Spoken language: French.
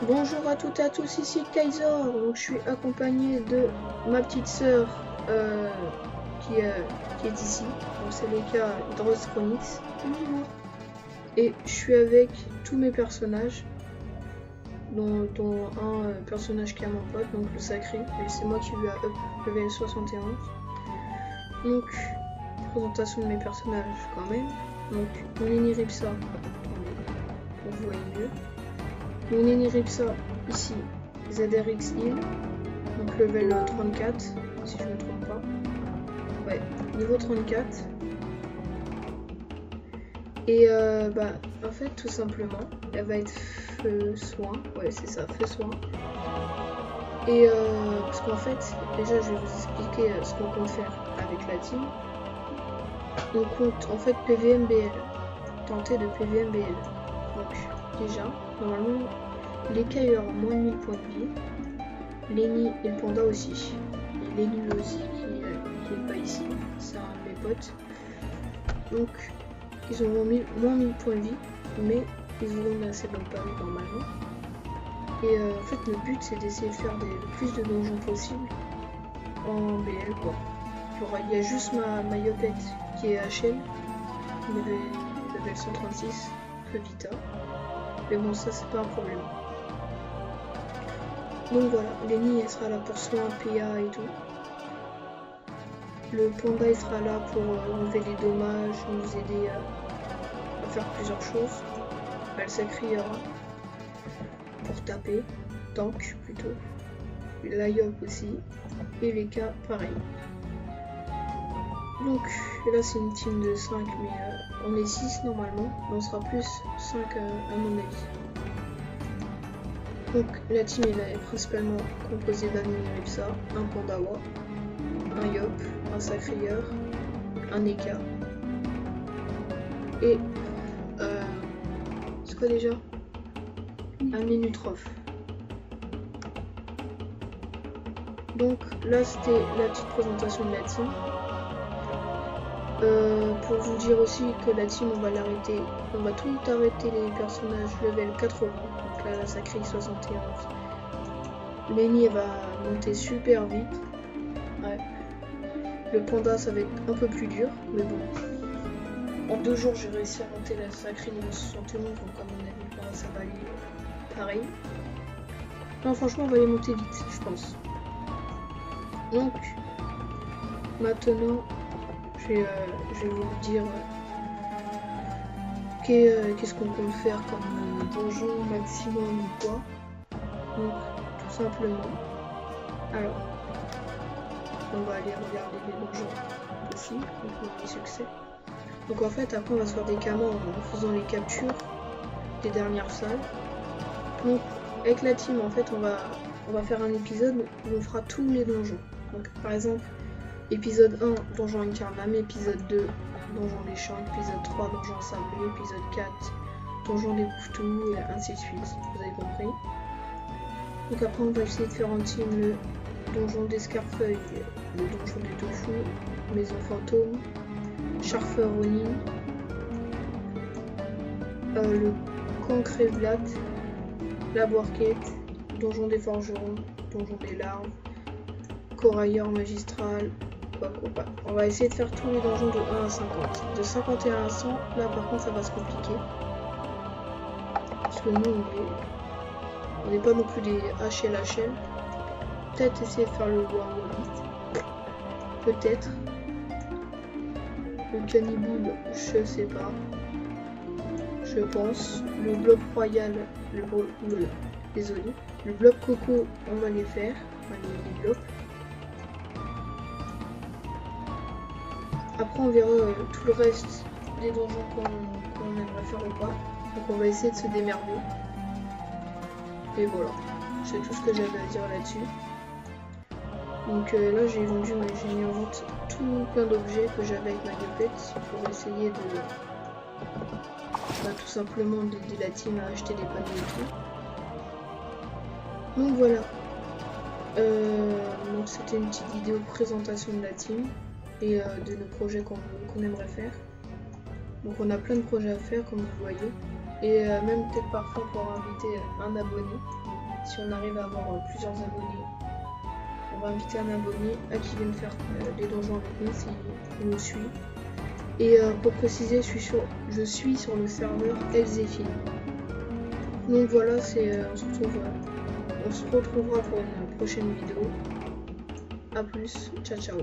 Bonjour à toutes et à tous, ici Kaiser. Donc, je suis accompagné de ma petite sœur qui est ici. Donc c'est le cas Drostronyx. Et je suis avec tous mes personnages, dont un personnage qui est mon pote, donc le sacré. Et c'est moi qui lui a up level 71. Donc, présentation de mes personnages quand même. Donc, mon Eniripsa, pour vous voyez mieux. Mon Eniripsa, ici, ZRX Heal, donc level 34, si je ne me trompe pas. Ouais, niveau 34. Et en fait, tout simplement, elle va être feu soin. Ouais, c'est ça, feu soin. Et parce qu'en fait, déjà, je vais vous expliquer ce qu'on compte faire avec la team. On compte en fait PVMBL, tenter de PVMBL. Donc, déjà, normalement, les Kai auront moins de 1000 points de vie. Lenny et le panda aussi. Et Lenny aussi, qui n'est pas ici, c'est un de mes potes. Donc, ils auront moins 1000 points de vie, mais ils auront une assez bonne parade normalement. Et en fait, le but c'est d'essayer de faire le plus de donjons possible en BL quoi. Il y a juste ma Yopette qui est HL, level 136, que Vita. Mais bon, ça c'est pas un problème. Donc voilà, Lenny elle sera là pour soin, PA et tout. Le panda il sera là pour enlever les dommages, nous aider à faire plusieurs choses. Elle s'écrira pour taper, tank plutôt. La Yop aussi. Et les cas pareil. Donc là c'est une team de 5 mais on est 6 normalement. Mais on sera plus 5 à mon avis. Donc la team est principalement composée d'un Eniripsa, un Pandawa, un Yop, un Sacrieur, un Eka et c'est quoi déjà? Un Minutrof. Donc là c'était la petite présentation de la team. Pour vous dire aussi que la team on va l'arrêter, on va tout arrêter les personnages level 80. Donc là la sacrée 71. Lenny va monter super vite. Ouais. Le panda ça va être un peu plus dur, mais bon. En 2 jours j'ai réussi à monter la sacrée niveau 71, donc à mon avis le panda ça va aller pareil. Non franchement on va les monter vite je pense. Donc maintenant je vais vous dire qu'est-ce qu'on compte faire comme donjon maximum ou quoi. Donc tout simplement, alors on va aller regarder les donjons possibles, donc les succès. Donc en fait après on va se faire des camans en faisant les captures des dernières salles. Donc avec la team en fait on va faire un épisode où on fera tous les donjons. Donc par exemple épisode 1 donjon Incarnam, épisode 2 donjon des champs, épisode 3 donjon sablé, épisode 4 donjon des bouffetous et ainsi de suite, vous avez compris. Donc après on va essayer de faire en team le donjon d'Escarfeuille, le donjon des tofu, maison fantôme, Charfeur Ronin, le Concrévlat, la Boirquette, donjon des forgerons, donjon des larves, Corailleur magistral. On va essayer de faire tous les donjons de 1 à 50. De 51 à 100, là par contre ça va se compliquer. Parce que nous on n'est pas non plus des HL. Peut-être essayer de faire le Warwolf. Peut-être. Le Caniboule, je sais pas. Je pense. Le bloc royal, désolé. Le bloc coco, on va les faire. On va les blocs. Après on verra tout le reste des donjons qu'on aimerait faire ou pas. Donc on va essayer de se démerder. Et voilà, c'est tout ce que j'avais à dire là-dessus. Donc là j'ai mis en vente tout plein d'objets que j'avais avec ma Yopette pour essayer de tout simplement d'aider la team à acheter des panneaux et tout. Donc voilà. Donc c'était une petite vidéo de présentation de la team et de nos projets qu'on aimerait faire. Donc on a plein de projets à faire comme vous voyez. Et même peut-être parfois pour inviter un abonné. Si on arrive à avoir plusieurs abonnés, on va inviter un abonné à qui vienne faire les donjons avec nous s'il nous suit. Et pour préciser, je suis sur le serveur Elzéphine. Donc voilà, on se retrouvera pour une prochaine vidéo. A plus, ciao ciao.